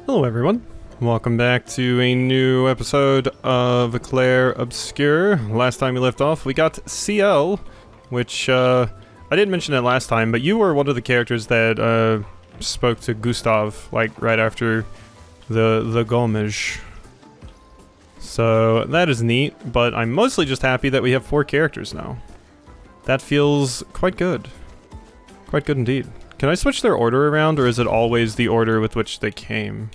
Hello everyone, welcome back to a new episode of Clair Obscur. Last time we left off, we got CL, which, I didn't mention it last time, but you were one of the characters that, spoke to Gustav, like, right after the Gomage. So, that is neat, but I'm mostly just happy that we have 4 characters now. That feels quite good. Quite good indeed. Can I switch their order around, or is it always the order with which they came?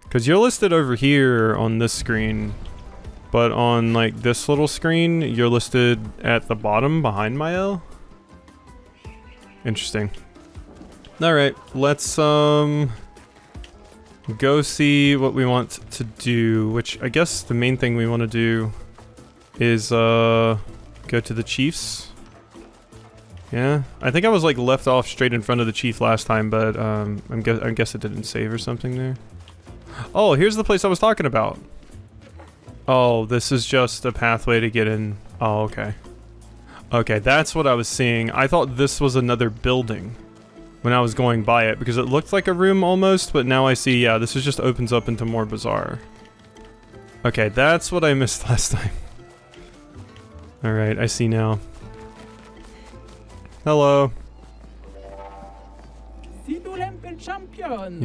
Because you're listed over here on this screen, but on, like, this little screen, you're listed at the bottom behind my L? Interesting. Alright, let's, go see what we want to do, which I guess the main thing we want to do is, go to the chiefs. Yeah, I think I was like left off straight in front of the chief last time, but I guess it didn't save or something there. Oh, here's the place I was talking about. Oh, this is just a pathway to get in. Oh, okay. Okay, that's what I was seeing. I thought this was another building when I was going by it, because it looked like a room almost, but now I see, yeah, this is just opens up into more bazaar. Okay, that's what I missed last time. Alright, I see now. Hello. You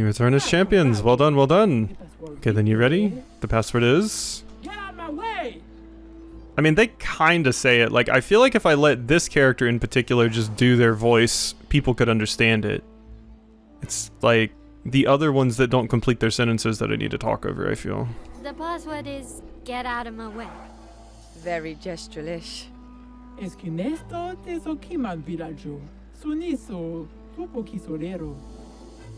return as champions. Well done, well done. Okay, then you ready? The password is... Get out of my way! I mean, they kinda say it. Like, I feel like if I let this character in particular just do their voice, people could understand it. It's like the other ones that don't complete their sentences that I need to talk over, I feel. The password is get out of my way. Very gestural-ish. Esquie nesto teso kiman villaggio. Suniso tupo kisolero.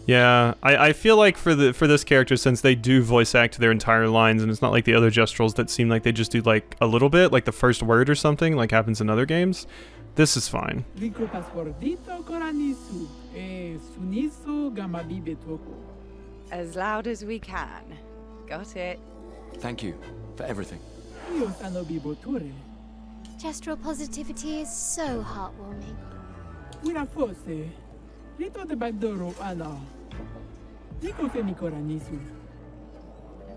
Yeah, I feel like for this character, since they do voice act their entire lines, and it's not like the other gestuals that seem like they just do like a little bit, like the first word or something, like happens in other games, this is fine. Rico passwordito coranisu. Suniso gamabibe toko. As loud as we can. Got it. Thank you for everything. Io sano biboture. Gestural positivity is so heartwarming. Wira fosse. Rito de bagdoro ana. Rico feni coranisu.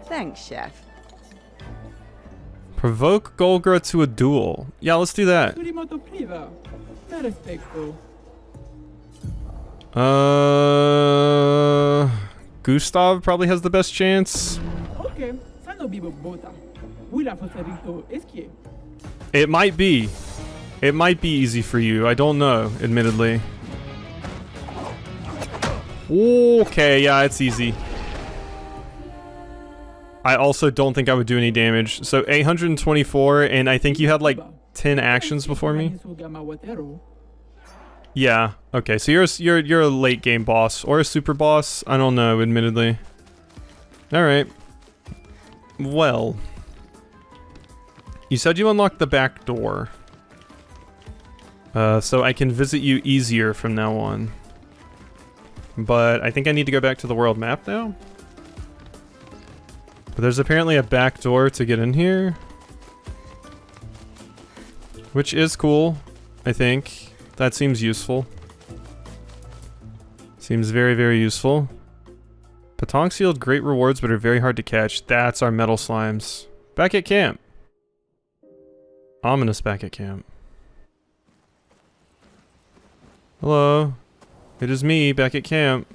Thanks, Chef. Provoke Golgra to a duel. Yeah, let's do that. Surimoto priva. Per respecto. Gustav probably has the best chance. Okay, sano bibo bota. Wira fosse rito esquie. It might be. It might be easy for you. I don't know, admittedly. Okay, yeah, it's easy. I also don't think I would do any damage. So 824, and I think you had like 10 actions before me. Yeah. Okay, so you're a late game boss or a super boss. I don't know, admittedly. All right. Well, you said you unlocked the back door. So I can visit you easier from now on. But I think I need to go back to the world map now. But there's apparently a back door to get in here. Which is cool, I think. That seems useful. Seems very, very useful. Petonks yield great rewards but are very hard to catch. That's our metal slimes. Back at camp. Ominous back at camp. Hello. It is me, back at camp.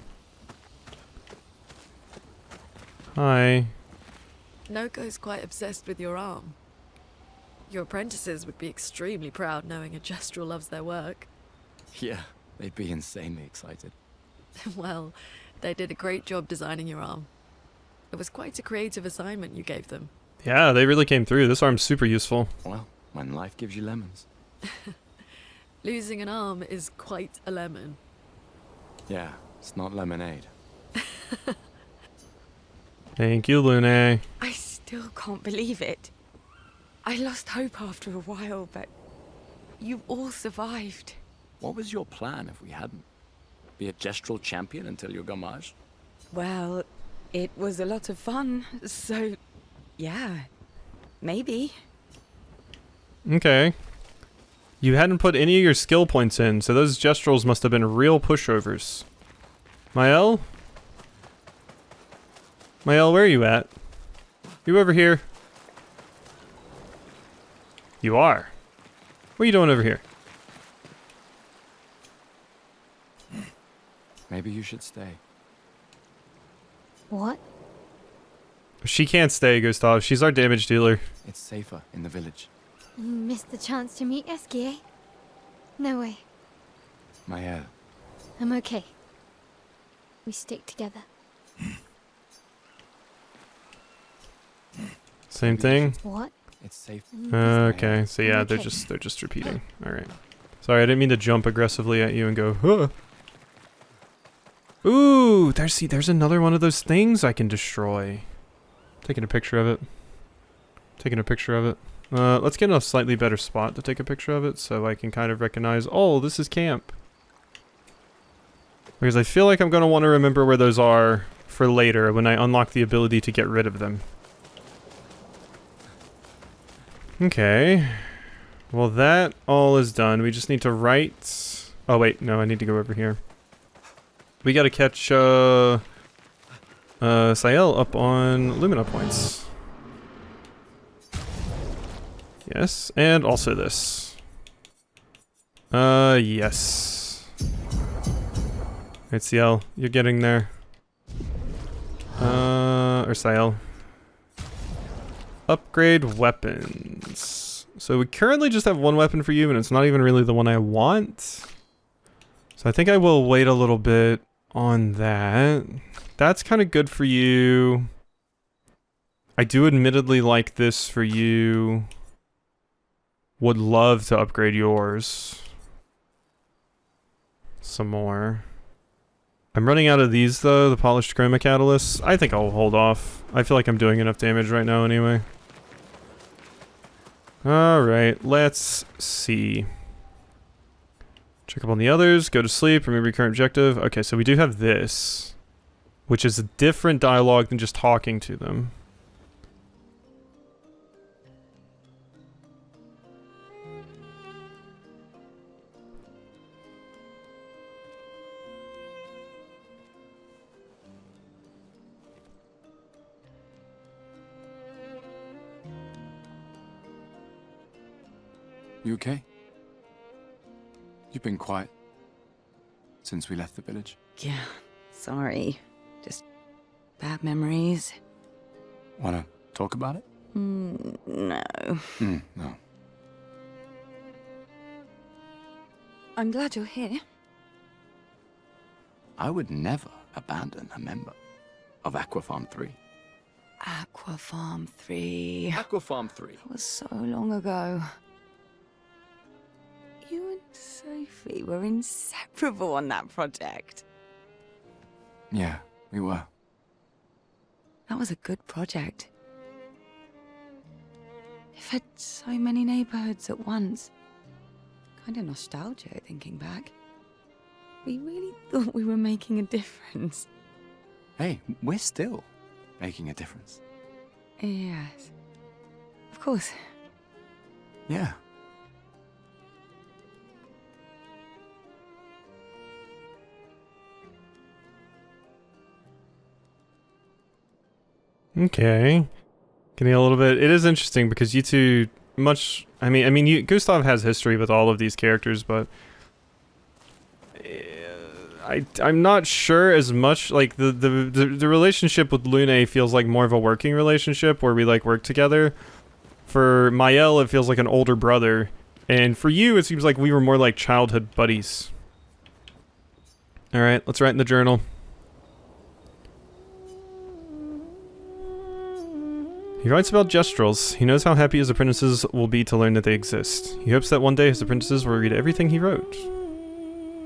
Hi. Noko's quite obsessed with your arm. Your apprentices would be extremely proud knowing a gestural loves their work. Yeah, they'd be insanely excited. Well, they did a great job designing your arm. It was quite a creative assignment you gave them. Yeah, they really came through. This arm's super useful. Well, when life gives you lemons. Losing an arm is quite a lemon. Yeah, it's not lemonade. Thank you, Lune. I still can't believe it. I lost hope after a while, but you all survived. What was your plan if we hadn't? Be a gestural champion until your Gomage? Well, it was a lot of fun, so yeah, maybe. Okay. You hadn't put any of your skill points in, so those gestuals must have been real pushovers. Mael? Mael, where are you at? You over here? You are. What are you doing over here? Maybe you should stay. What? She can't stay, Gustav. She's our damage dealer. It's safer in the village. You missed the chance to meet Esquie, eh? No way. Mael. I'm okay. We stick together. Same thing. What? It's safe. Okay, so yeah, they're just repeating. All right. Sorry, I didn't mean to jump aggressively at you and go, huh. Ooh, there's another one of those things I can destroy. Taking a picture of it. Taking a picture of it. Let's get in a slightly better spot to take a picture of it so I can kind of recognize, oh, this is camp. Because I feel like I'm going to want to remember where those are for later when I unlock the ability to get rid of them. Okay. Well, that all is done. We just need to write... Oh, wait. No, I need to go over here. We got to catch, Sael up on Lumina points. Yes. And also this. Yes. Alright, Ciel. You're getting there. Or Sael. Upgrade weapons. So we currently just have one weapon for you, and it's not even really the one I want. So I think I will wait a little bit on that. That's kind of good for you. I do admittedly like this for you. Would love to upgrade yours. Some more. I'm running out of these though, the polished chroma catalysts. I think I'll hold off. I feel like I'm doing enough damage right now anyway. Alright, let's see. Check up on the others, go to sleep, remember your current objective. Okay, so we do have this, which is a different dialogue than just talking to them. You okay? You've been quiet since we left the village. Yeah, sorry. Just bad memories. Wanna talk about it? No. No. I'm glad you're here. I would never abandon a member of Aquafarm 3. Aquafarm 3. Aquafarm 3. That was so long ago. You and Sophie were inseparable on that project. Yeah, we were. That was a good project. It fed so many neighborhoods at once. Kind of nostalgia thinking back. We really thought we were making a difference. Hey, we're still making a difference. Yes. Of course. Yeah. Okay. Getting a little bit... It is interesting because you two much... I mean, Gustav has history with all of these characters, but... I'm not sure as much, like, the relationship with Lune feels like more of a working relationship where we, like, work together. For Mael, it feels like an older brother. And for you, it seems like we were more like childhood buddies. Alright, let's write in the journal. He writes about Gestrels. He knows how happy his apprentices will be to learn that they exist. He hopes that one day his apprentices will read everything he wrote.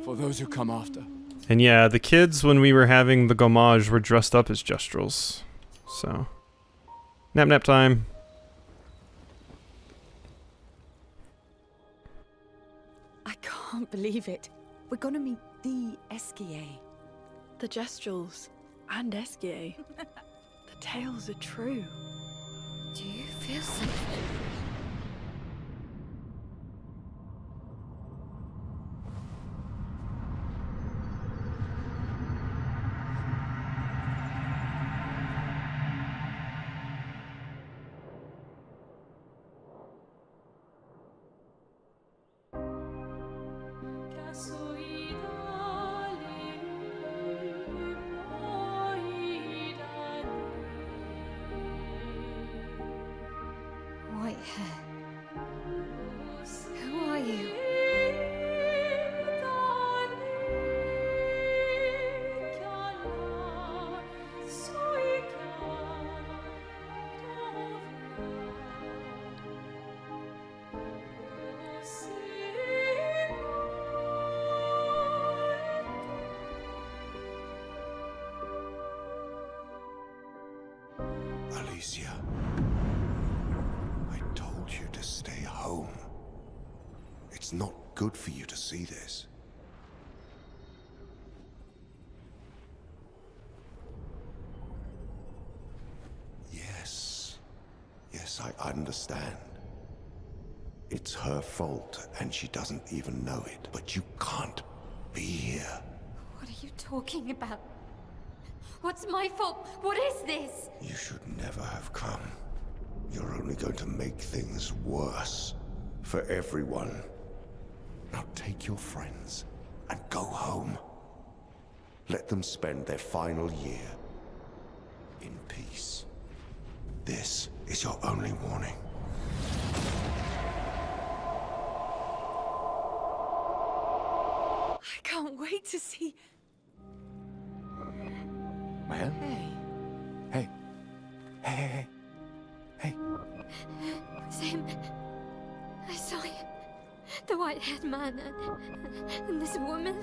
For those who come after. And yeah, the kids, when we were having the gommage, were dressed up as Gestrels. So. Nap time. I can't believe it. We're gonna meet the Esquie. The Gestrels and Esquie. The tales are true. Do you feel something? Who are you? Alicia, I told you to stay home. It's not good for you to see this. Yes, I understand. It's her fault, and she doesn't even know it. But you can't be here. What are you talking about? What's my fault? What is this? You should never have come. You're only going to make things worse for everyone. Now take your friends and go home. Let them spend their final year in peace. This is your only warning. I can't wait to see. Maya? Hey. Hey. Hey. Hey. Same. I saw him. The white-haired man and this woman.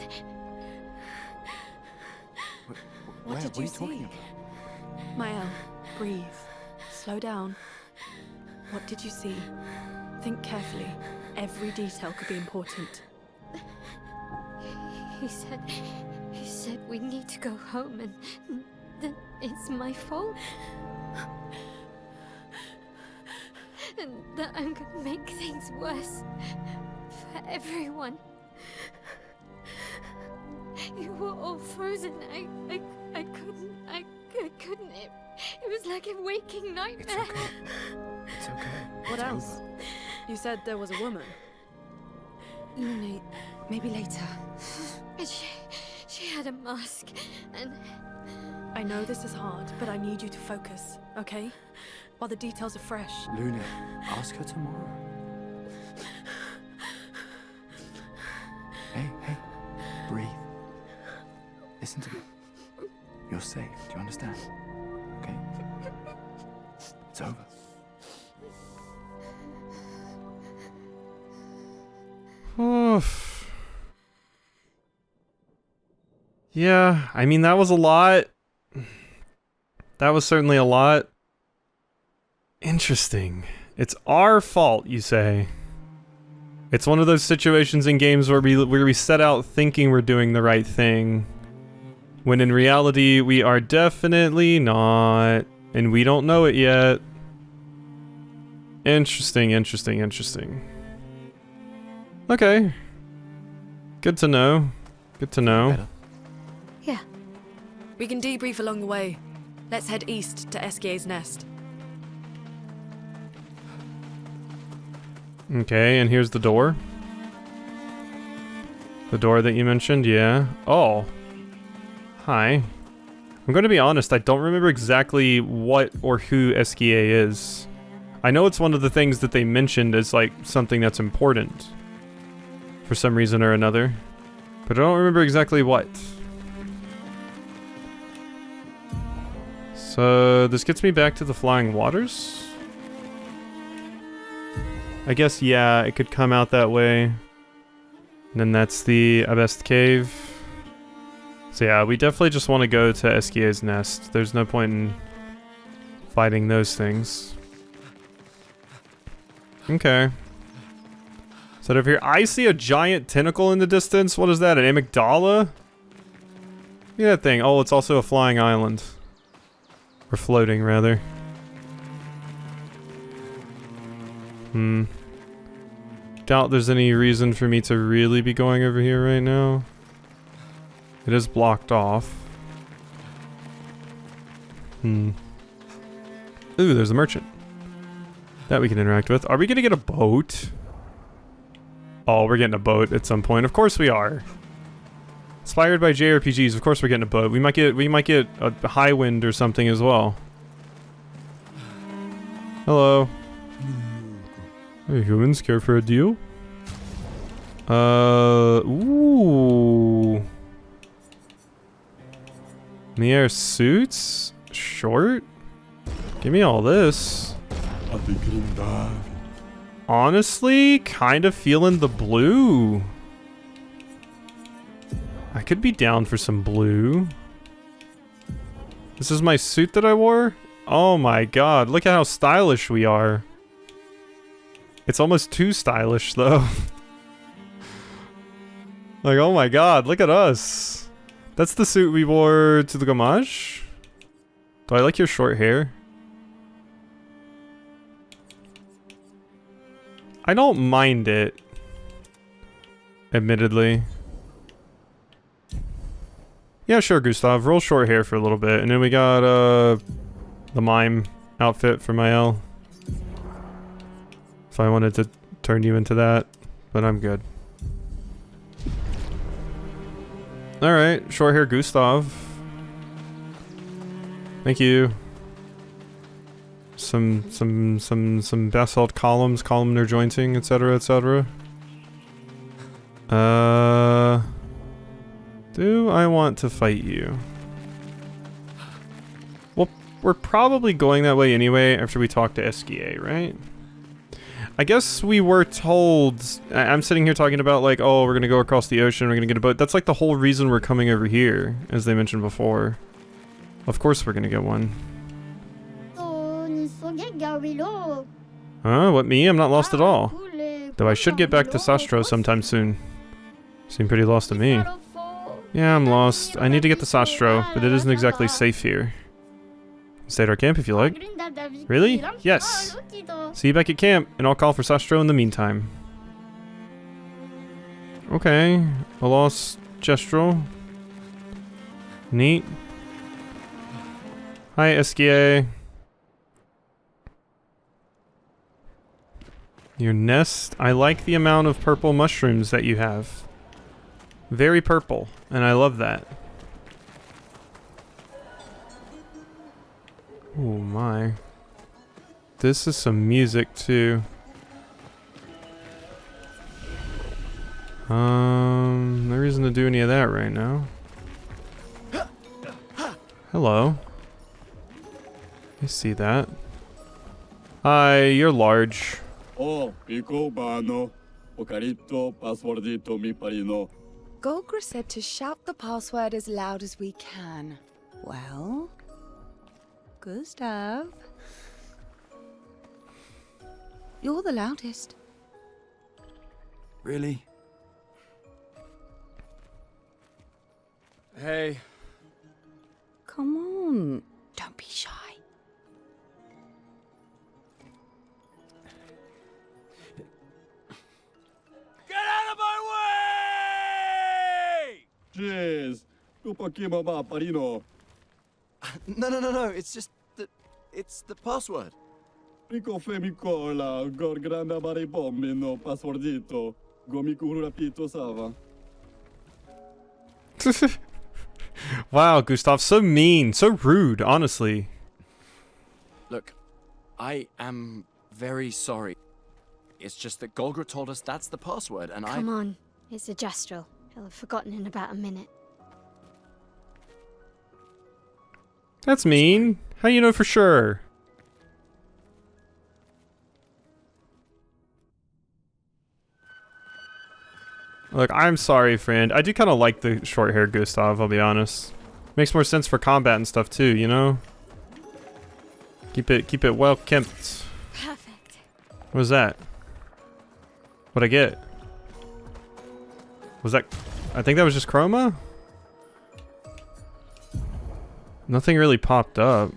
What did What are you you talking see? about? Mael, breathe. Slow down. What did you see? Think carefully. Every detail could be important. He said we need to go home and that it's my fault. And that I'm gonna make things worse for everyone. You were all frozen. I couldn't. It was like a waking nightmare. It's okay. What It's else? over. You said there was a woman. Luna, maybe later. And she had a mask and I know this is hard, but I need you to focus, okay? While the details are fresh. Luna, ask her tomorrow. Hey. Breathe. Listen to me. You're safe. Do you understand? Okay? It's over. Oof. Yeah, I mean, that was a lot. That was certainly a lot. Interesting. It's our fault, you say. It's one of those situations in games where we set out thinking we're doing the right thing, when in reality we are definitely not, and we don't know it yet. Interesting. Okay. Good to know. Better. yeah. We can debrief along the way. Let's head east to Esquie's nest. Okay, and here's the door. The door that you mentioned, yeah. Oh. Hi. I'm going to be honest, I don't remember exactly what or who Esquie is. I know it's one of the things that they mentioned as, like, something that's important. For some reason or another. But I don't remember exactly what. So, this gets me back to the Flying Waters? I guess, yeah, it could come out that way. And then that's the Abest Cave. So yeah, we definitely just want to go to Esquie's nest. There's no point in fighting those things. Okay. So over here, I see a giant tentacle in the distance. What is that, an amygdala? Look at that thing. Oh, it's also a flying island. Or floating, rather. Doubt there's any reason for me to really be going over here right now. It is blocked off. Ooh, there's a merchant. That we can interact with. Are we gonna get a boat? Oh, we're getting a boat at some point. Of course we are. Inspired by JRPGs, of course we're getting a boat. We might get a high wind or something as well. Hello. Hey, humans, care for a deal? Ooh. Nier suits? Short? Give me all this. Honestly, kind of feeling the blue. I could be down for some blue. This is my suit that I wore? Oh my god, look at how stylish we are. It's almost too stylish though. Like, oh my god, look at us. That's the suit we wore to the Gamage? Do I like your short hair? I don't mind it. Admittedly. Yeah, sure, Gustav. Roll short hair for a little bit. And then we got, the mime outfit for Mael. If I wanted to turn you into that. But I'm good. Alright, short hair Gustav. Thank you. Some basalt columns, columnar jointing, etc., etc. Do I want to fight you? Well, we're probably going that way anyway after we talk to Esquie, right? I guess we were told... I'm sitting here talking about like, oh, we're gonna go across the ocean, we're gonna get a boat. That's like the whole reason we're coming over here, as they mentioned before. Of course we're gonna get one. Huh? What, me? I'm not lost at all. Though I should get back to Sastro sometime soon. Seem pretty lost to me. Yeah, I'm lost. I need to get to Sastro, but it isn't exactly safe here. Stay at our camp if you like. Really? Yes! See you back at camp, and I'll call for Sastro in the meantime. Okay. A lost Gestrel. Neat. Hi, Esquie. Your nest? I like the amount of purple mushrooms that you have. Very purple, and I love that. Oh my. This is some music too. No reason to do any of that right now. Hello. I see that. Hi, you're large. Oh, Pico Bano, Ocarito, Passwordito mi parino. Golgra said to shout the password as loud as we can. Well, Gustav, you're the loudest. Really? Hey. Come on, don't be shy. Get out of my way! Jeez, Upakima ma parino. No. It's just that it's the password. Pico femicola, gor granda bari bombino, passwordito. Gomiku rapito sava. Wow, Gustav, so mean, so rude, honestly. Look, I am very sorry. It's just that Golgra told us that's the password, and Come on, it's a Gestrel. He'll have forgotten in about a minute. That's mean. How do you know for sure? Look, I'm sorry, friend. I do kind of like the short hair Gustav, I'll be honest. Makes more sense for combat and stuff too, you know? Keep it well kempt. Perfect. What was that? What'd I get? Was that... I think that was just chroma? Nothing really popped up.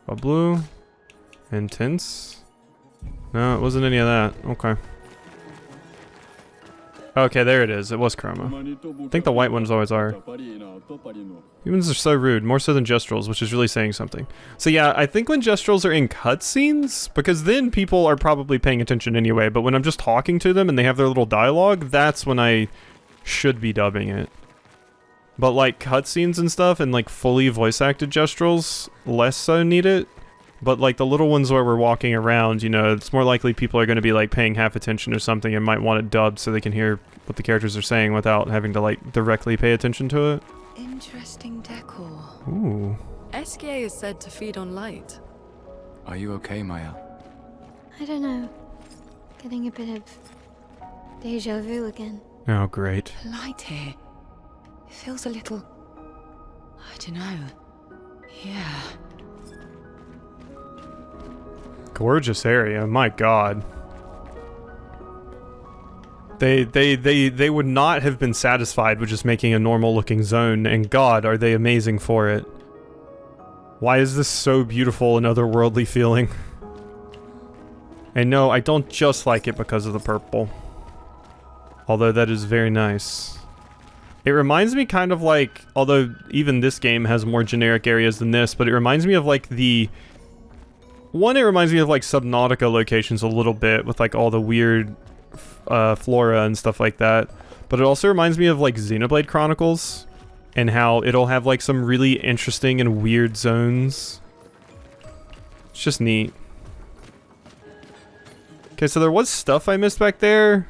A blue? Intense? No, it wasn't any of that. Okay. Okay, there it is. It was chroma. I think the white ones always are. Humans are so rude, more so than Gestrels, which is really saying something. So yeah, I think when Gestrels are in cutscenes, because then people are probably paying attention anyway, but when I'm just talking to them and they have their little dialogue, that's when I should be dubbing it. But like cutscenes and stuff and like fully voice acted Gestrels, less so need it. But like the little ones where we're walking around, you know, it's more likely people are going to be like paying half attention or something and might want it dubbed so they can hear what the characters are saying without having to like directly pay attention to it. Interesting decor. Ooh. Esquie is said to feed on light. Are you okay, Maya? I don't know. Getting a bit of deja vu again. Oh, great. The light here. It feels a little... I don't know. Yeah. Gorgeous area, my god. They would not have been satisfied with just making a normal looking zone, and god, are they amazing for it. Why is this so beautiful and otherworldly feeling? And no, I don't just like it because of the purple. Although that is very nice. It reminds me kind of like, although even this game has more generic areas than this, but it reminds me of like the... One, it reminds me of like Subnautica locations a little bit with like all the weird flora and stuff like that. But it also reminds me of like Xenoblade Chronicles and how it'll have like some really interesting and weird zones. It's just neat. Okay, so there was stuff I missed back there.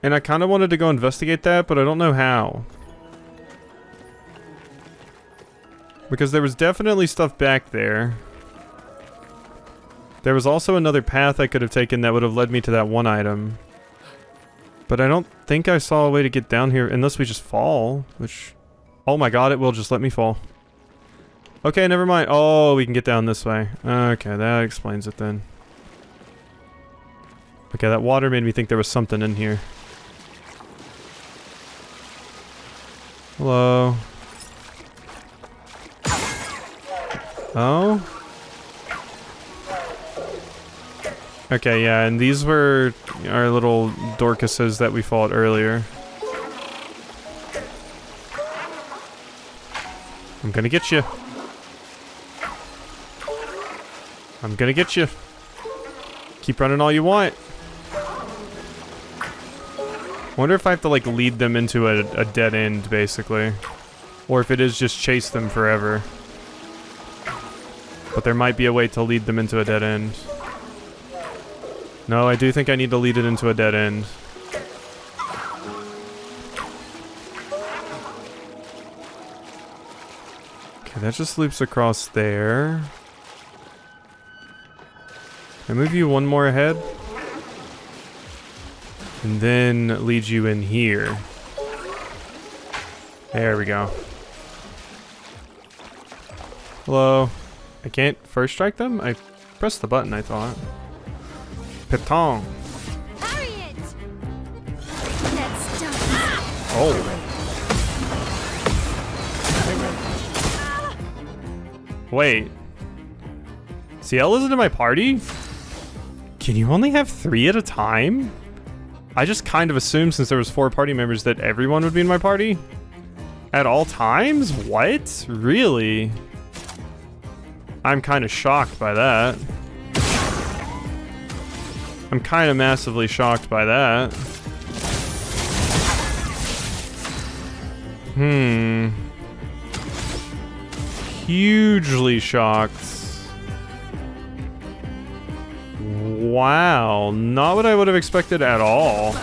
And I kind of wanted to go investigate that, but I don't know how. Because there was definitely stuff back there. There was also another path I could have taken that would have led me to that one item. But I don't think I saw a way to get down here unless we just fall, which... Oh my god, it will just let me fall. Okay, never mind. Oh, we can get down this way. Okay, that explains it then. Okay, that water made me think there was something in here. Hello. Oh? Okay, yeah, and these were our little Dorcases that we fought earlier. I'm gonna get you. I'm gonna get you. Keep running all you want. Wonder if I have to like lead them into a dead end, basically. Or if it is just chase them forever. But there might be a way to lead them into a dead end. No, I do think I need to lead it into a dead end. Okay, that just loops across there. Can I move you one more ahead? And then lead you in here. There we go. Hello. I can't first strike them? I pressed the button, I thought. Petong. Harriet! Let's stop. Oh. Wait. CL isn't in my party? Can you only have 3 at a time? I just kind of assumed since there was 4 party members that everyone would be in my party. At all times? What? Really? I'm kind of shocked by that. I'm kind of massively shocked by that. Hugely shocked. Wow, not what I would have expected at all.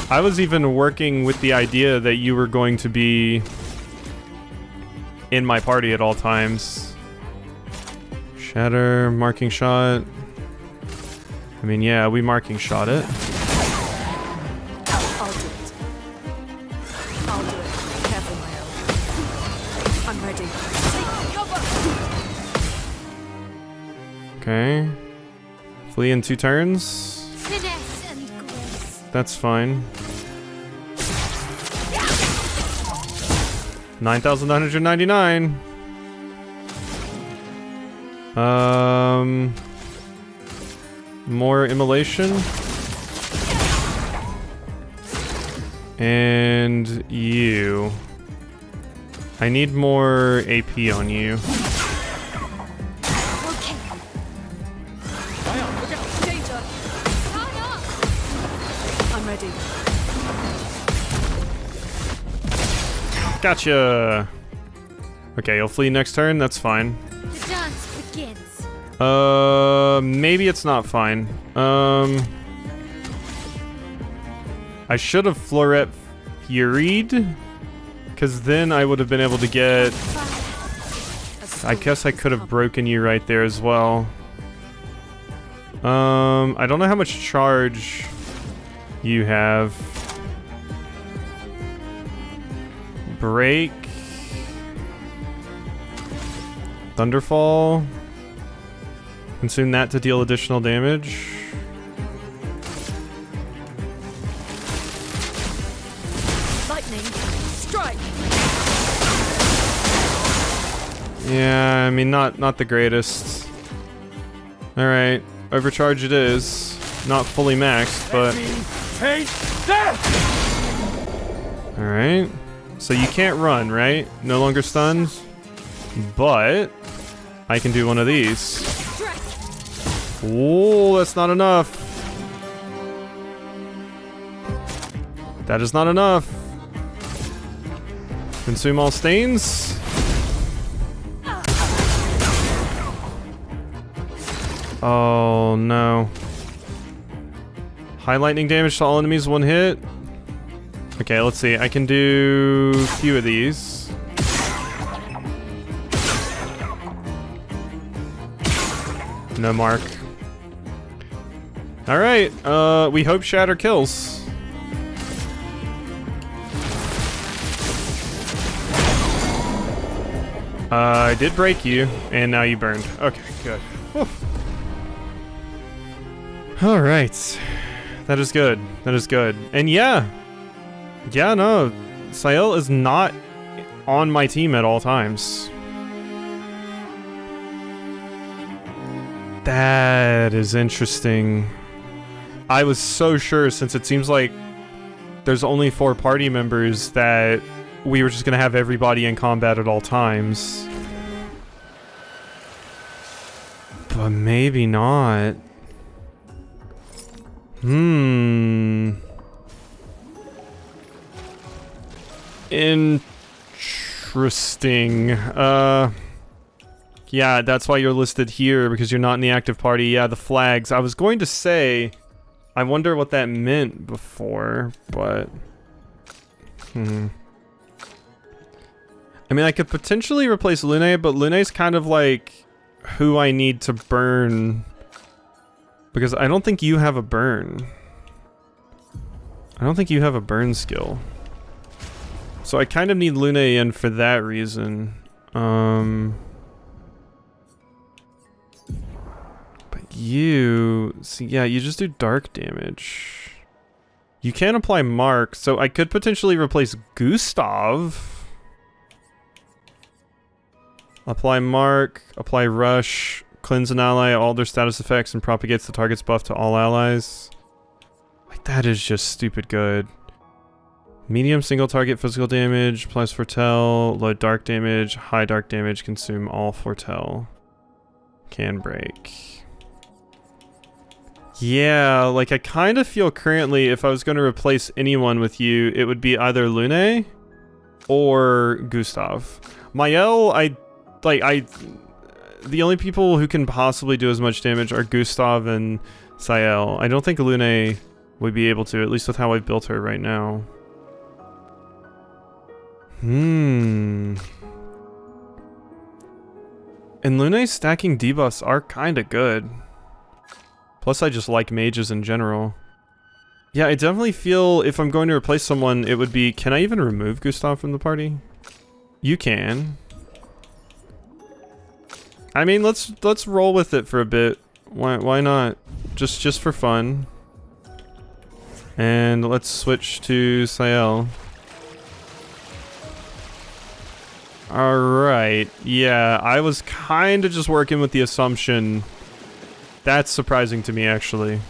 I was even working with the idea that you were going to be in my party at all times. Shatter, marking shot. I mean, yeah, we marking shot it. I'll do it. I'll do it. Careful, Maya. I'm ready. Take cover! Okay. Flee in 2 turns. Finesse and grace. That's fine. 9,999. More immolation. And you. I need more AP on you. Okay. Danger! Turn up. I'm ready. Gotcha. Okay, you'll flee next turn. That's fine. The dance begins. Maybe it's not fine. I should have Floret Furied, because then I would have been able to get... I guess I could have broken you right there as well. I don't know how much charge you have. Break. Thunderfall. Consume that to deal additional damage. Lightning, strike. Yeah, I mean, not the greatest. Alright, overcharge it is. Not fully maxed, but... Alright. So you can't run, right? No longer stunned? But... I can do one of these. Oh, that's not enough. That is not enough. Consume all stains. Oh no. High lightning damage to all enemies, one hit. Okay, let's see. I can do a few of these. No mark. Alright, we hope Shatter kills. I did break you, and now you burned. Okay, good. Alright. That is good. That is good. And yeah. Yeah, no. Sael is not on my team at all times. That is interesting. I was so sure, since it seems like there's only 4 party members, that we were just gonna have everybody in combat at all times. But maybe not. Interesting. Yeah, that's why you're listed here, because you're not in the active party. Yeah, the flags. I was going to say, I wonder what that meant before, but... I mean, I could potentially replace Lune, but Lune's kind of like who I need to burn, because I don't think you have a burn. I don't think you have a burn skill. So I kind of need Lune in for that reason. But you... See, yeah, you just do dark damage. You can apply Mark, so I could potentially replace Gustav. Apply Mark, apply Rush, cleanse an ally, all their status effects, and propagates the target's buff to all allies. Like, that is just stupid good. Medium single target physical damage, applies Foretell, low dark damage, high dark damage, consume all Foretell. Can break. Yeah, like I kind of feel currently if I was going to replace anyone with you, it would be either Lune or Gustav. Mael, the only people who can possibly do as much damage are Gustav and Sael. I don't think Lune would be able to, at least with how I've built her right now. And Lune's stacking debuffs are kinda good. Plus I just like mages in general. Yeah, I definitely feel if I'm going to replace someone, it would be... Can I even remove Gustav from the party? You can. I mean, let's roll with it for a bit. Why not? Just for fun. And let's switch to Sael. Alright, yeah, I was kinda just working with the assumption. That's surprising to me, actually.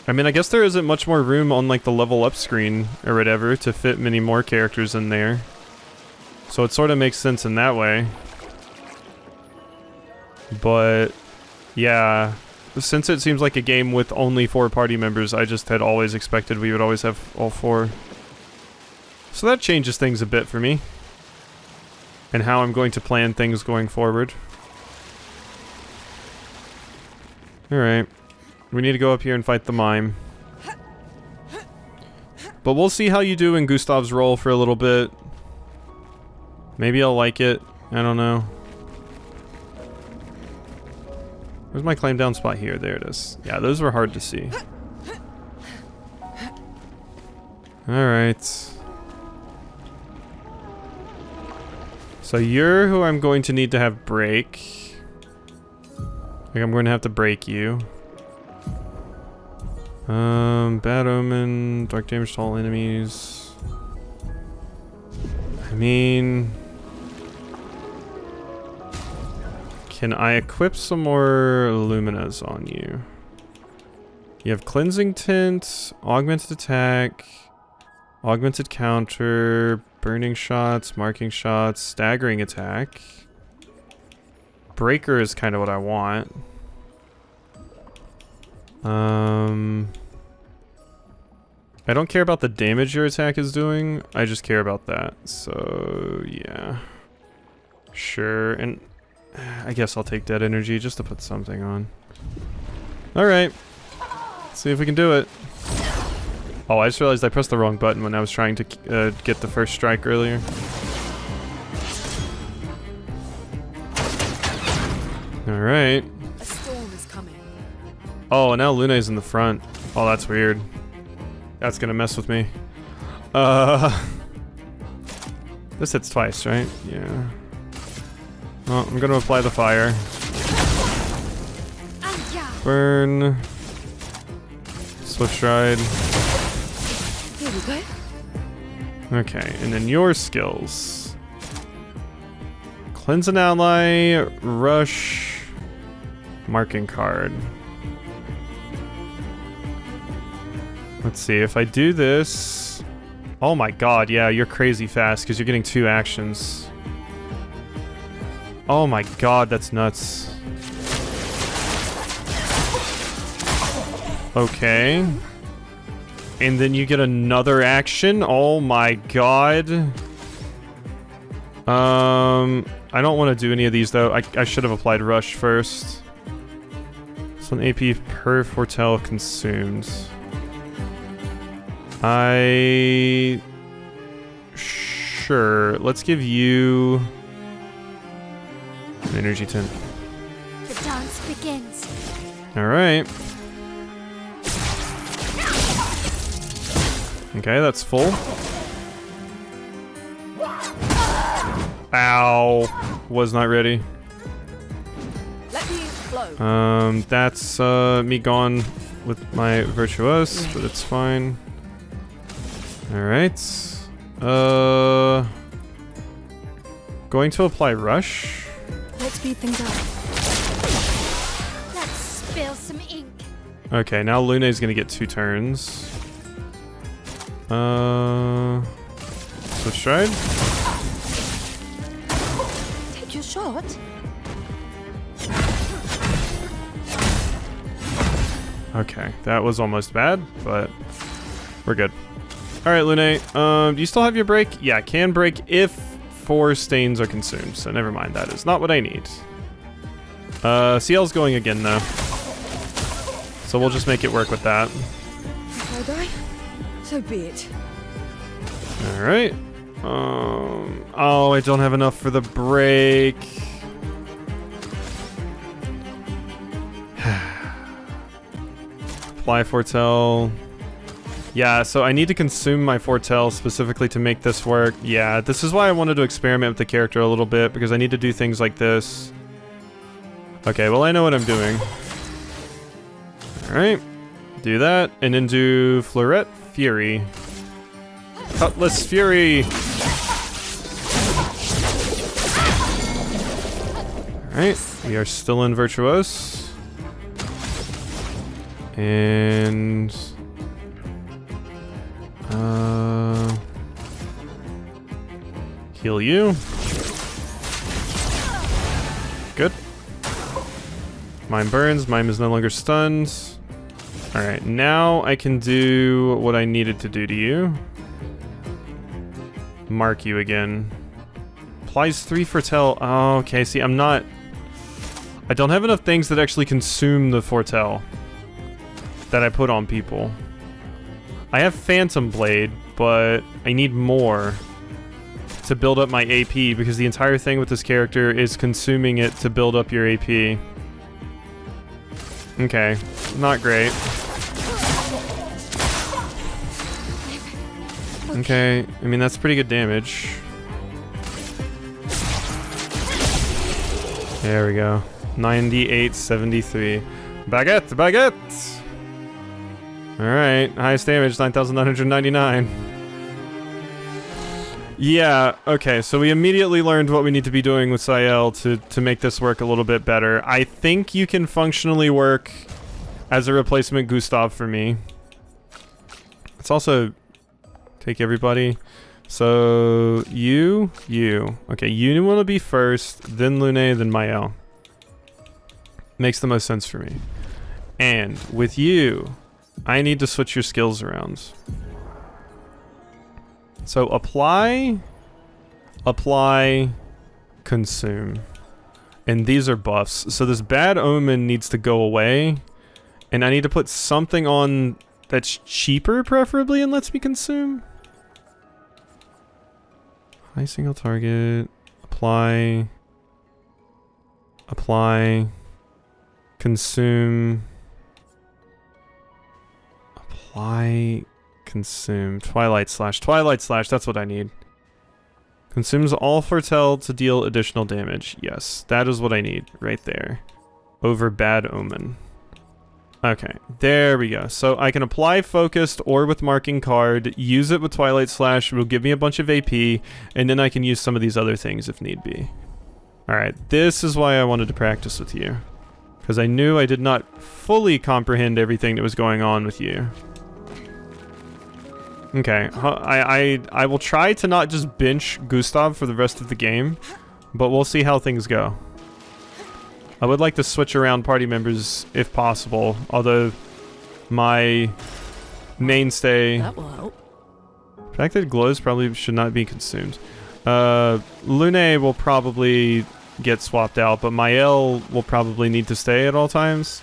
I mean, I guess there isn't much more room on, like, the level up screen or whatever to fit many more characters in there. So it sort of makes sense in that way. But, yeah, since it seems like a game with only 4 party members, I just had always expected we would always have all 4. So that changes things a bit for me. And how I'm going to plan things going forward. Alright. We need to go up here and fight the mime. But we'll see how you do in Gustav's role for a little bit. Maybe I'll like it. I don't know. Where's my climb down spot here? There it is. Yeah, those were hard to see. Alright. So you're who I'm going to need to have break. Like I'm going to have to break you. Bad Omen, Dark Damage to all enemies. I mean... Can I equip some more Luminas on you? You have Cleansing Tint, Augmented Attack, Augmented Counter, Burning Shots, Marking Shots, Staggering Attack. Breaker is kind of what I want. I don't care about the damage your attack is doing. I just care about that. So, yeah. Sure, and I guess I'll take Dead Energy just to put something on. Alright. Let's see if we can do it. Oh, I just realized I pressed the wrong button when I was trying to get the first strike earlier. Alright. A storm is coming. Oh, and now Luna's in the front. Oh, that's weird. That's gonna mess with me. This hits twice, right? Yeah. Well, I'm gonna apply the fire. Burn. Swift Stride. Here we go. Okay, and then your skills. Cleanse an ally, rush, marking card. Let's see, if I do this... Oh my god, yeah, you're crazy fast because you're getting 2 actions. Oh my god, that's nuts. Okay. And then you get another action? Oh my god. I don't want to do any of these though. I should have applied Rush first. So an AP per foretell consumed. Sure. Let's give you an energy tint. The dance begins. Alright. Okay, that's full. Ow. Was not ready. Let me flow. That's me gone with my Virtuose, but it's fine. Alright. Going to apply Rush. Let's speed things up. Let's spill some ink. Okay, now Luna's gonna get 2 turns. Switch Stride. Take your shot. Okay, that was almost bad, but we're good. Alright, Lune, do you still have your break? Yeah, can break if 4 stains are consumed, so never mind, that is not what I need. CL's going again, though. So we'll just make it work with that. If I die, so be it. Alright. Oh, I don't have enough for the break. Apply Foretell. Yeah, so I need to consume my Foretell specifically to make this work. Yeah, this is why I wanted to experiment with the character a little bit, because I need to do things like this. Okay, well I know what I'm doing. Alright. Do that, and then do Fleuret Fury. Cutlass Fury! Alright, we are still in Virtuose. And... heal you. Good. Mime burns, Mime is no longer stunned. Alright, now I can do what I needed to do to you. Mark you again. Applies 3 Foretell. Oh, okay, see, I'm not I don't have enough things that actually consume the Foretell that I put on people. I have Phantom Blade, but I need more to build up my AP because the entire thing with this character is consuming it to build up your AP. Okay, not great. Okay, I mean that's pretty good damage. There we go. 9873. Baguette, baguette! Alright, highest damage, 9,999. Yeah, okay, so we immediately learned what we need to be doing with Sael to make this work a little bit better. I think you can functionally work as a replacement Gustav for me. Let's also take everybody. So, you. Okay, you want to be first, then Lune, then Mael. Makes the most sense for me. And with you, I need to switch your skills around. So apply, consume. And these are buffs. So this bad omen needs to go away. And I need to put something on that's cheaper, preferably, and lets me consume. High single target. Apply, consume. Apply, consume. Twilight Slash, that's what I need. Consumes all Foretell to deal additional damage. Yes, that is what I need right there. Over Bad Omen. Okay, there we go. So I can apply Focused or with Marking Card, use it with Twilight Slash, it will give me a bunch of AP, and then I can use some of these other things if need be. Alright, this is why I wanted to practice with you. Because I knew I did not fully comprehend everything that was going on with you. Okay, I will try to not just bench Gustav for the rest of the game, but we'll see how things go. I would like to switch around party members if possible, although my mainstay... That will help. The fact that it glows probably should not be consumed. Lune will probably get swapped out, but Mael will probably need to stay at all times.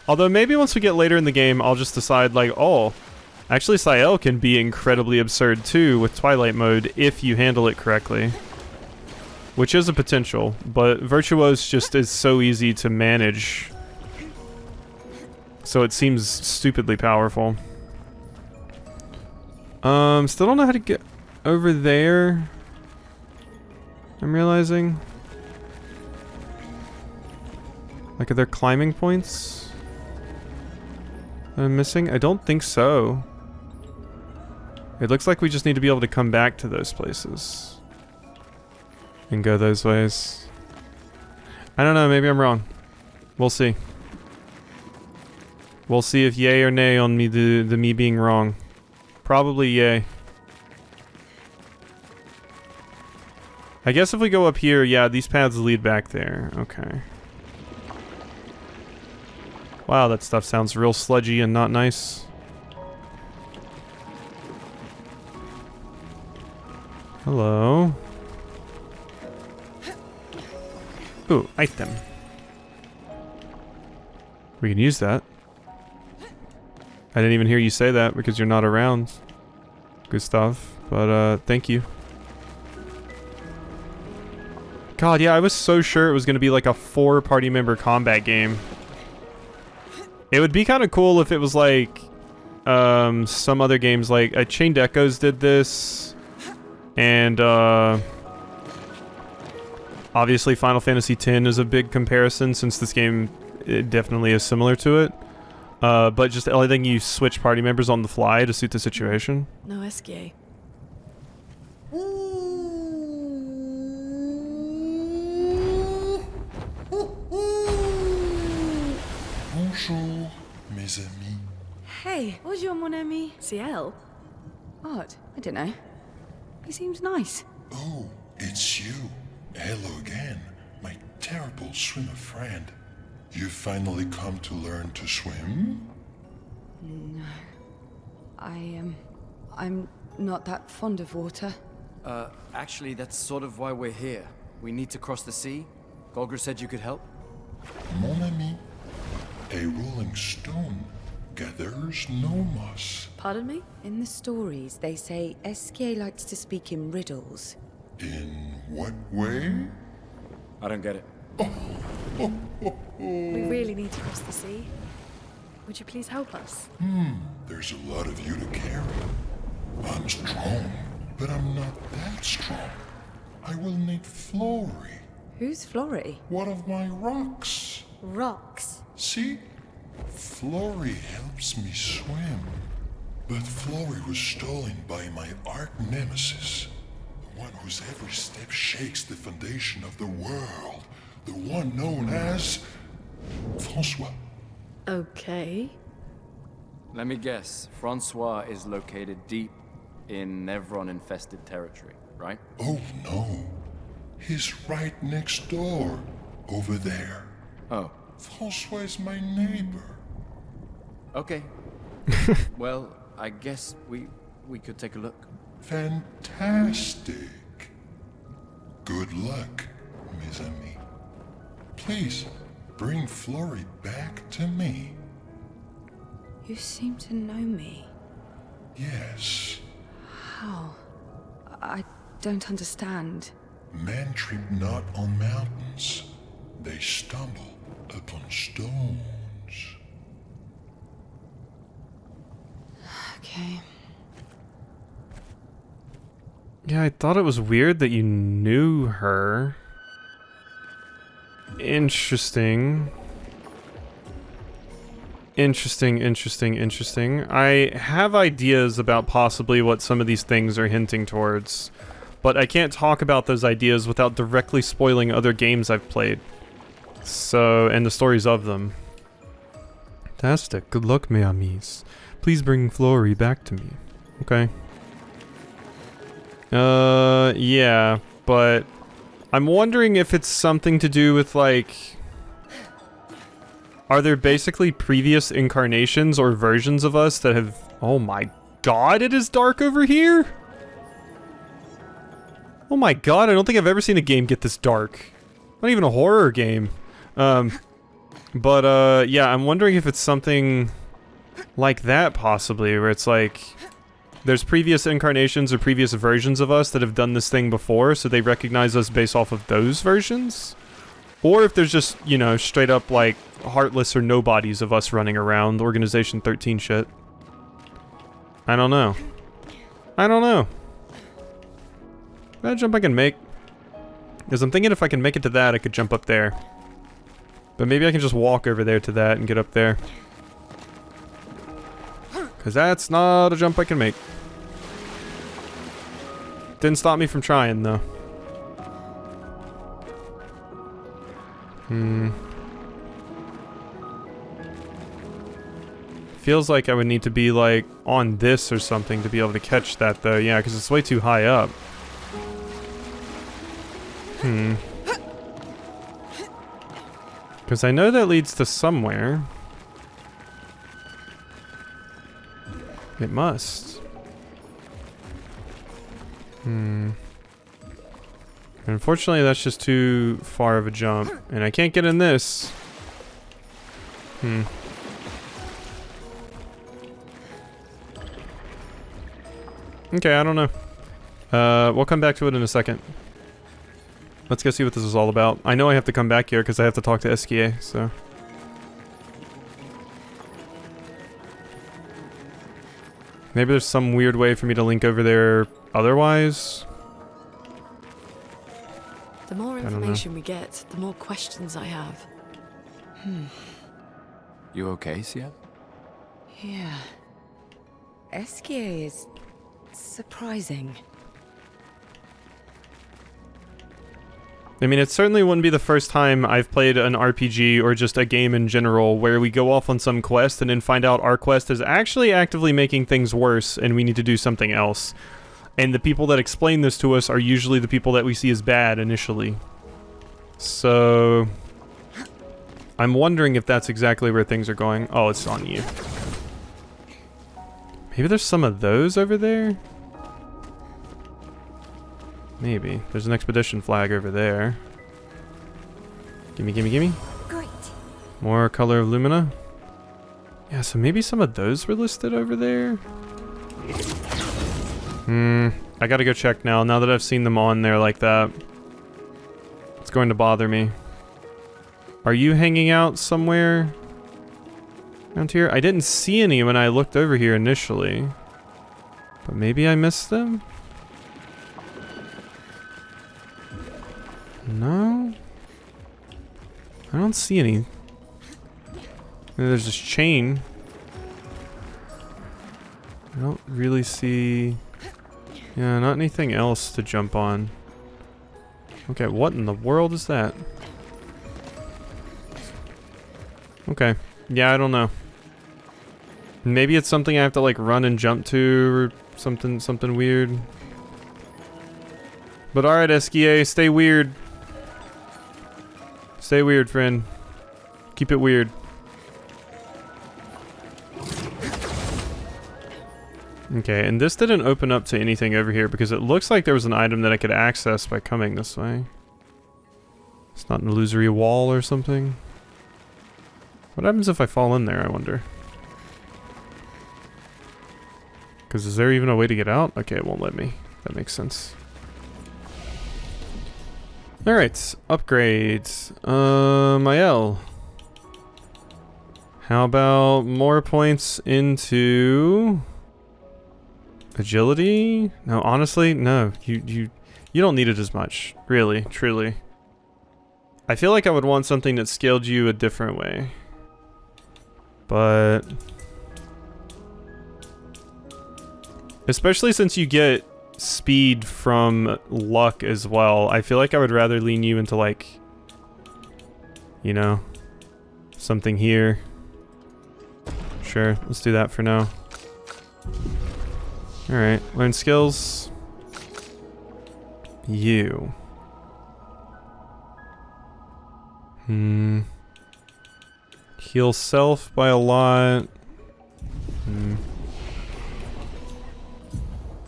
Although maybe once we get later in the game, I'll just decide like, oh, actually Sael can be incredibly absurd too with Twilight mode if you handle it correctly. Which is a potential, but Virtuose just is so easy to manage. So it seems stupidly powerful. Still don't know how to get over there. I'm realizing. Like, are there climbing points that I'm missing? I don't think so. It looks like we just need to be able to come back to those places. And go those ways. I don't know, maybe I'm wrong. We'll see. We'll see if yay or nay on me the me being wrong. Probably yay. I guess if we go up here, yeah, these paths lead back there. Okay. Wow, that stuff sounds real sludgy and not nice. Hello. Ooh, item. We can use that. I didn't even hear you say that because you're not around, Gustav, but thank you. God, yeah, I was so sure it was going to be like a 4 party member combat game. It would be kind of cool if it was like some other games, like Chained Echoes did this, and obviously Final Fantasy X is a big comparison since this game definitely is similar to it. But just letting you switch party members on the fly to suit the situation. No Esquie. Bonjour, mes amis. Hey, bonjour, mon ami. Ciel? Odd. I don't know. He seems nice. Oh, it's you. Hello again, my terrible swimmer friend. You finally come to learn to swim? No. I'm not that fond of water. Actually, that's sort of why we're here. We need to cross the sea. Golgra said you could help. Mon ami, a rolling stone gathers no moss. Pardon me? In the stories, they say Esquie likes to speak in riddles. In what way? I don't get it. We really need to cross the sea. Would you please help us? There's a lot of you to carry. I'm strong, but I'm not that strong. I will need Flory, Who's Flory? one of my rocks. Rocks. See? Flory helps me swim. But Flory was stolen by my arch nemesis. The one whose every step shakes the foundation of the world. The one known as Francois. Okay. Let me guess. Francois is located deep in Nevron-infested territory, right? Oh no. He's right next door. Over there. Oh, Francois is my neighbor. okay. Well, I guess we could take a look. Fantastic. Good luck, mes amis. Please, bring Flory back to me. You seem to know me. Yes. How? I don't understand. Men trip not on mountains. They stumble upon stones. Okay. Yeah, I thought it was weird that you knew her. Interesting. Interesting. I have ideas about possibly what some of these things are hinting towards, but I can't talk about those ideas without directly spoiling other games I've played. So, and the stories of them. Fantastic. Good luck, mes amis. Please bring Flory back to me. Okay. Yeah, but I'm wondering if it's something to do with, like, are there basically previous incarnations or versions of us that have... Oh my god, it is dark over here? Oh my god, I don't think I've ever seen a game get this dark. Not even a horror game. Yeah, I'm wondering if it's something like that, possibly, where it's like... There's previous incarnations or previous versions of us that have done this thing before, so they recognize us based off of those versions? Or if there's just, you know, straight up, like, heartless or nobodies of us running around, Organization 13 shit. I don't know. That jump I can make. Because I'm thinking if I can make it to that, I could jump up there. But maybe I can just walk over there to that and get up there. Because that's not a jump I can make. Didn't stop me from trying, though. Feels like I would need to be, like, on this or something to be able to catch that, though. Yeah, because it's way too high up. Because I know that leads to somewhere. It must. Unfortunately, that's just too far of a jump. And I can't get in this. Okay, I don't know. We'll come back to it in a second. Let's go see what this is all about. I know I have to come back here because I have to talk to Esquie, so... Maybe there's some weird way for me to link over there otherwise? The more information we get, the more questions I have. You okay, Sia? Yeah. Esquie is surprising. I mean, it certainly wouldn't be the first time I've played an RPG or just a game in general where we go off on some quest and then find out our quest is actually actively making things worse and we need to do something else. And the people that explain this to us are usually the people that we see as bad initially. So... I'm wondering if that's exactly where things are going. Oh, it's on you. Maybe there's some of those over there? Maybe. There's an expedition flag over there. Gimme. Great. More color of lumina. Yeah, so maybe some of those were listed over there. I gotta go check now that I've seen them on there like that. It's going to bother me. Are you hanging out somewhere around here? I didn't see any when I looked over here initially. But maybe I missed them? No? I don't see any. There's this chain. I don't really see... Yeah, not anything else to jump on. Okay, what in the world is that? Okay. Yeah, I don't know. Maybe it's something I have to like run and jump to or something weird. But alright, Esquie, stay weird. Stay weird, friend. Keep it weird. Okay, and this didn't open up to anything over here because it looks like there was an item that I could access by coming this way. It's not an illusory wall or something. What happens if I fall in there, I wonder? Because is there even a way to get out? Okay, it won't let me. That makes sense. Alright, upgrades. Mael. How about more points into... agility? No, honestly, no. You don't need it as much. Really, truly. I feel like I would want something that scaled you a different way. But... especially since you get speed from luck as well, I feel like I would rather lean you into like... you know... something here. Sure, let's do that for now. Alright, learn skills. You. Heal self by a lot.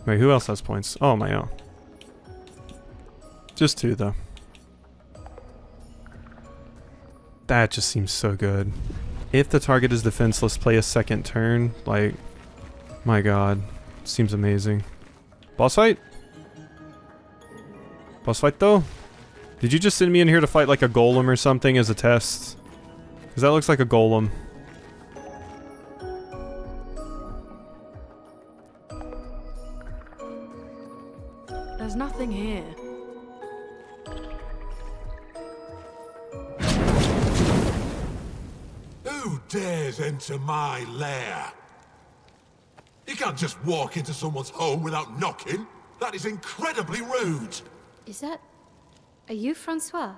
Wait, who else has points? Oh, my own. Just 2, though. That just seems so good. If the target is defenseless, play a second turn. Like, my god. Seems amazing. Boss fight? Boss fight though? Did you just send me in here to fight like a golem or something as a test? Because that looks like a golem. There's nothing here. Who dares enter my lair? You can't just walk into someone's home without knocking. That is incredibly rude. Is that... are you Francois?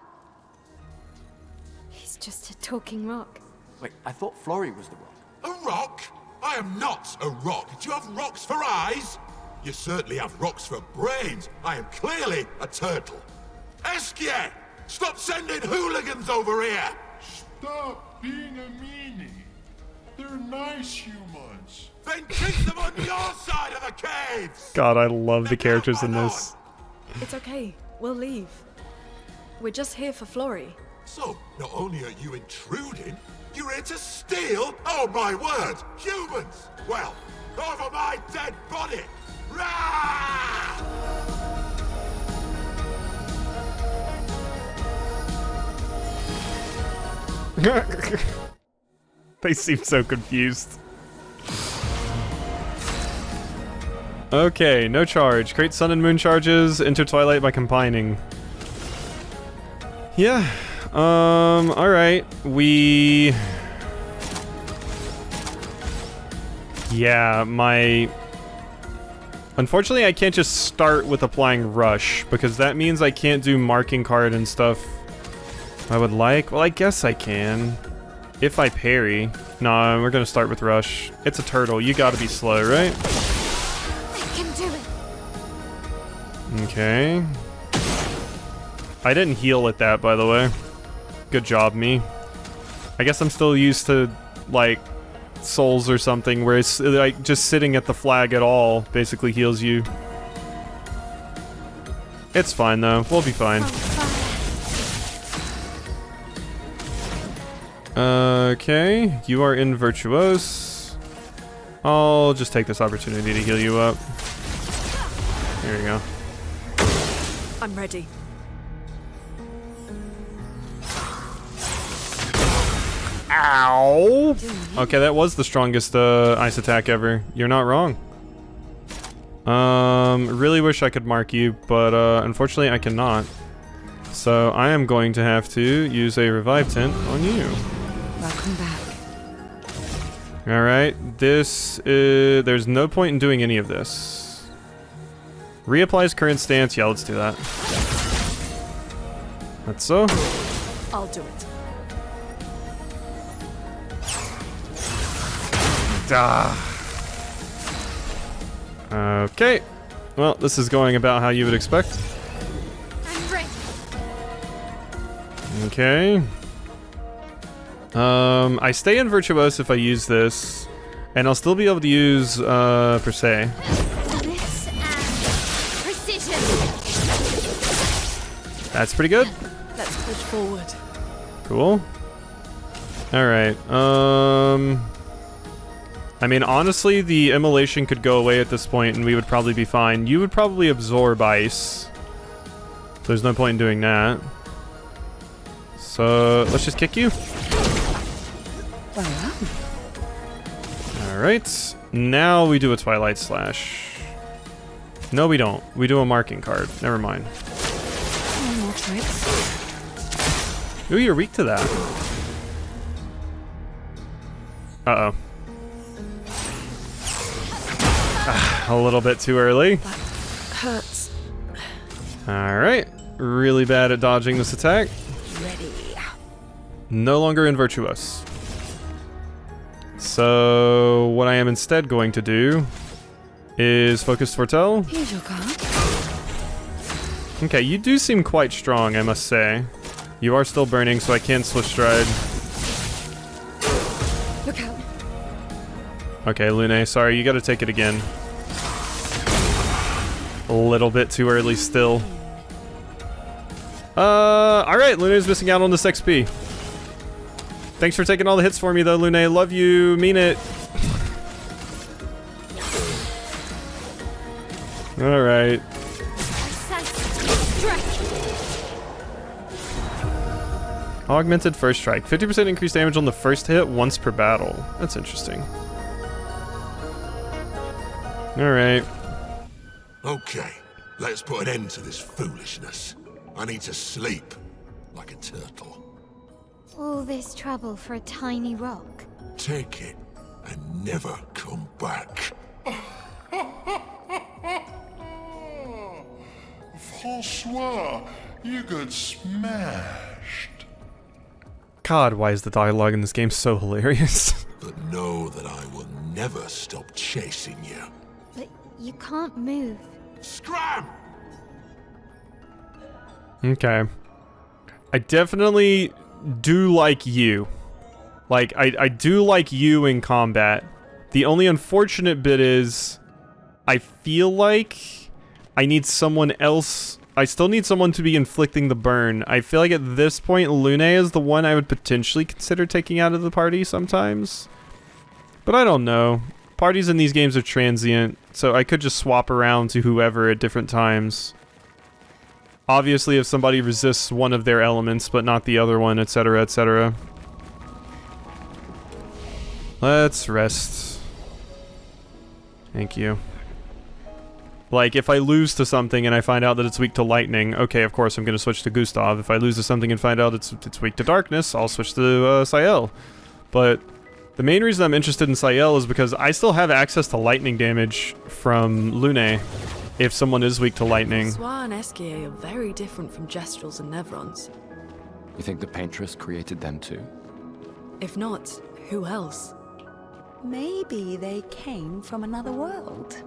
He's just a talking rock. Wait, I thought Florrie was the rock. A rock? I am not a rock. Do you have rocks for eyes? You certainly have rocks for brains. I am clearly a turtle. Esquie! Stop sending hooligans over here! Stop being a meanie. They're nice humans. Then keep them on your side of the caves! God, I love the characters in this. It's okay. We'll leave. We're just here for Florrie. So, not only are you intruding, you're here to steal? Oh my word! Humans! Well, over my dead body! Rah! They seem so confused. Okay, no charge. Create sun and moon charges, enter twilight by combining. Yeah. Alright. Yeah, unfortunately, I can't just start with applying rush, because that means I can't do marking card and stuff I would like. Well, I guess I can. If I parry. No, we're gonna start with rush. It's a turtle. You gotta be slow, right? I can do it. Okay. I didn't heal at that, by the way. Good job, me. I guess I'm still used to, like, souls or something, where it's, like, just sitting at the flag at all basically heals you. It's fine, though. We'll be fine. Okay, you are in Virtuose. I'll just take this opportunity to heal you up. There you go. I'm ready. Ow! Okay, that was the strongest ice attack ever. You're not wrong. Really wish I could mark you, but unfortunately I cannot. So I am going to have to use a revive tent on you. Welcome back. Alright, this is... There's no point in doing any of this. Reapplies current stance. Yeah, let's do that. That's so. I'll do it. Okay. Well, this is going about how you would expect. I'm ready. Okay. I stay in Virtuose if I use this, and I'll still be able to use, per se. This and precision. That's pretty good. Let's push forward. Cool. Alright, I mean, honestly, the immolation could go away at this point, and we would probably be fine. You would probably absorb ice. So there's no point in doing that. So, let's just kick you. Well done. Alright, now we do a Twilight Slash. No, we don't. We do a marking card. Never mind. One more tricks. Ooh, you're weak to that. Uh-oh. A little bit too early. That hurts. Alright. Really bad at dodging this attack. Ready. No longer in Virtuous. So, what I am instead going to do is Focus Foretell. Here's your card. Okay, you do seem quite strong, I must say. You are still burning, so I can Swift Stride. Look out. Okay, Lune, sorry, you gotta take it again. A little bit too early still. Alright, Lune's missing out on this XP. Thanks for taking all the hits for me though, Lune. Love you, mean it. Alright. Augmented first strike. 50% increased damage on the first hit once per battle. That's interesting. Alright. Okay, let's put an end to this foolishness. I need to sleep like a turtle. All this trouble for a tiny rock. Take it and never come back. François, you got smashed. God, why is the dialogue in this game so hilarious? But know that I will never stop chasing you. But you can't move. Scram! Okay. I definitely do like you. Like, I do like you in combat. The only unfortunate bit is I feel like I need someone else. I still need someone to be inflicting the burn. I feel like at this point, Lune is the one I would potentially consider taking out of the party sometimes. But I don't know. Parties in these games are transient, so I could just swap around to whoever at different times. Obviously, if somebody resists one of their elements, but not the other one, etc., etc. Let's rest. Thank you. Like, if I lose to something and I find out that it's weak to lightning, okay, of course I'm going to switch to Gustav. If I lose to something and find out it's weak to darkness, I'll switch to Sael. But the main reason I'm interested in Sael is because I still have access to lightning damage from Lune if someone is weak to lightning. François and Esquie are very different from Gestrels and Nevrons. You think the Paintress created them too? If not, who else? Maybe they came from another world.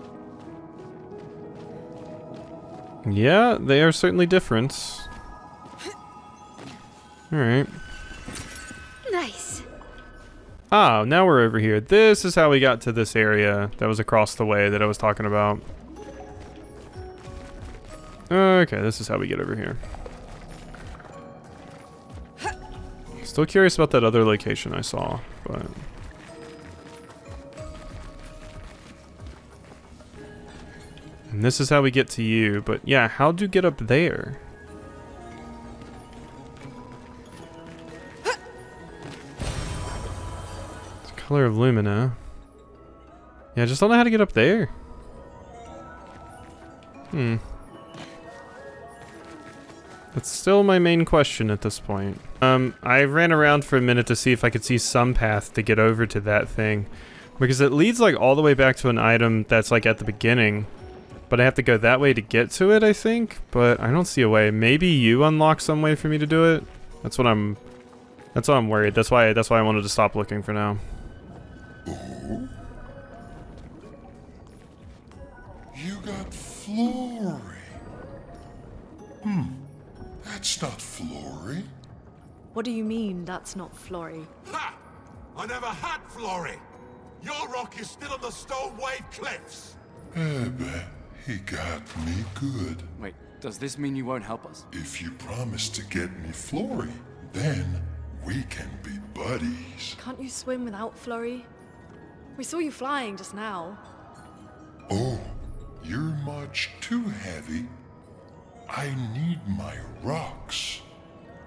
Yeah, they are certainly different. Alright. Nice. Ah, now we're over here. This is how we got to this area that was across the way that I was talking about. Okay, this is how we get over here. Still curious about that other location I saw, but... And this is how we get to you, but yeah, how'd you get up there? It's color of Lumina. Yeah, I just don't know how to get up there. That's still my main question at this point. I ran around for a minute to see if I could see some path to get over to that thing. Because it leads like all the way back to an item that's like at the beginning. But I have to go that way to get to it, I think. But I don't see a way. Maybe you unlock some way for me to do it? That's what I'm worried. That's why I wanted to stop looking for now. Oh? You got Flory. That's not Flory. What do you mean, that's not Flory? Ha! I never had Flory! Your rock is still on the Stone Wave Cliffs! He got me good. Wait, does this mean you won't help us? If you promise to get me Flory, then we can be buddies. Can't you swim without Flory? We saw you flying just now. Oh, you're much too heavy. I need my rocks.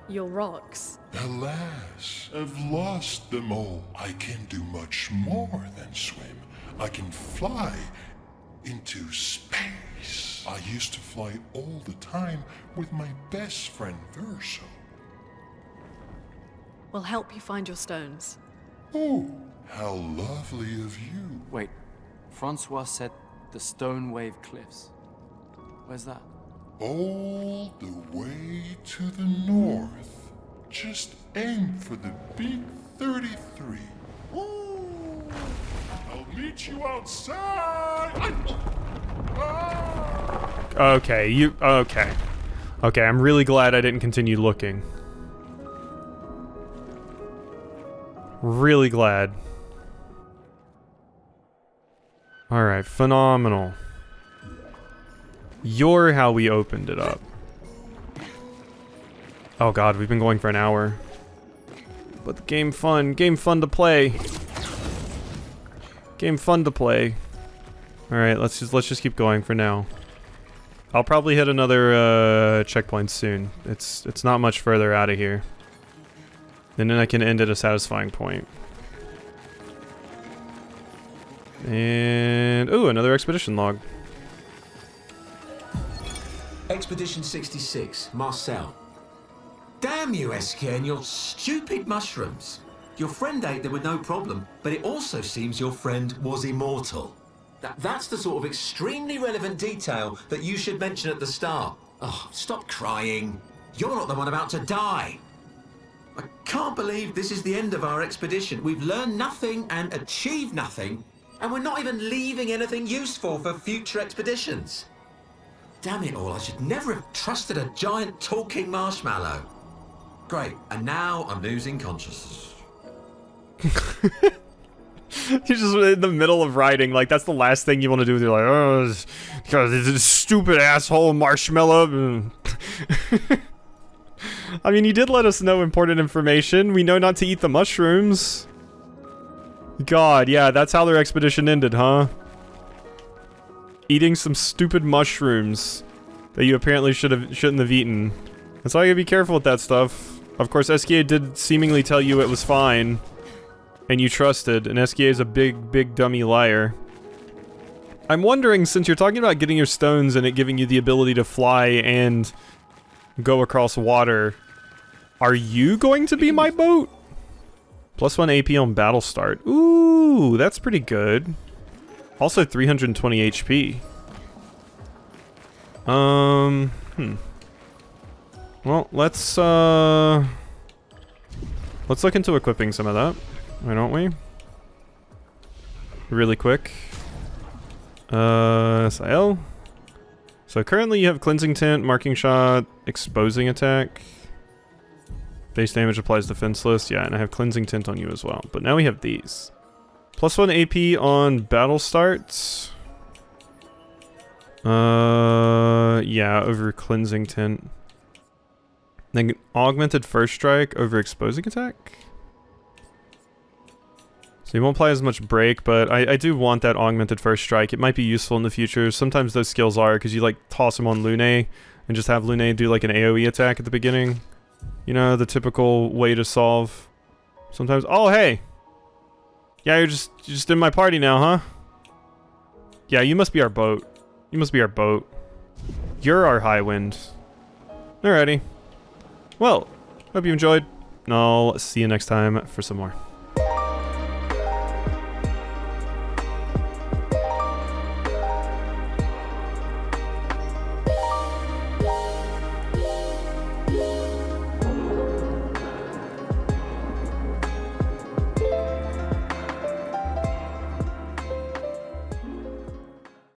Your rocks? Alas, I've lost them all. I can do much more than swim. I can fly into space. I used to fly all the time with my best friend Verso. We'll help you find your stones. Oh, how lovely of you. Wait, Francois said the Stone Wave Cliffs. Where's that? All the way to the north. Just aim for the big 33. Ooh, I'll meet you outside. Okay, okay. Okay, I'm really glad I didn't continue looking. Really glad. Alright, phenomenal. You're how we opened it up. Oh god, we've been going for an hour. But the game fun to play. Game fun to play. Alright, let's just keep going for now. I'll probably hit another checkpoint soon. It's not much further out of here. And then I can end at a satisfying point. And ooh, another expedition log. Expedition 66, Marcel. Damn you, Esquie, and your stupid mushrooms. Your friend ate them with no problem, but it also seems your friend was immortal. That's the sort of extremely relevant detail that you should mention at the start. Oh, stop crying. You're not the one about to die. I can't believe this is the end of our expedition. We've learned nothing and achieved nothing, and we're not even leaving anything useful for future expeditions. Damn it all, I should never have trusted a giant talking marshmallow. Great, and now I'm losing consciousness. You're just in the middle of writing, like that's the last thing you want to do. You're like, oh, this stupid asshole marshmallow. I mean, you did let us know important information. We know not to eat the mushrooms. God, yeah, that's how their expedition ended, huh? Eating some stupid mushrooms that you apparently shouldn't have eaten. That's why you gotta be careful with that stuff. Of course, Esquie did seemingly tell you it was fine. And you trusted, and Esquie is a big dummy liar. I'm wondering, since you're talking about getting your stones and it giving you the ability to fly and go across water, are you going to be my boat? +1 AP on battle start. Ooh, that's pretty good. Also 320 HP. Well, let's look into equipping some of that. Why don't we? Really quick. SIL. So currently you have Cleansing Tint, Marking Shot, Exposing Attack. Base damage applies defenseless. Yeah, and I have Cleansing Tint on you as well. But now we have these. +1 AP on battle starts. Yeah, over Cleansing Tint. Then augmented first strike over exposing attack. So you won't apply as much break, but I do want that augmented first strike. It might be useful in the future. Sometimes those skills are, because you like toss them on Lune and just have Lune do like an AoE attack at the beginning. You know, the typical way to solve. Sometimes, oh hey! Yeah, you're just in my party now, huh? Yeah, you must be our boat. You must be our boat. You're our high wind. Alrighty. Well, hope you enjoyed. And I'll see you next time for some more.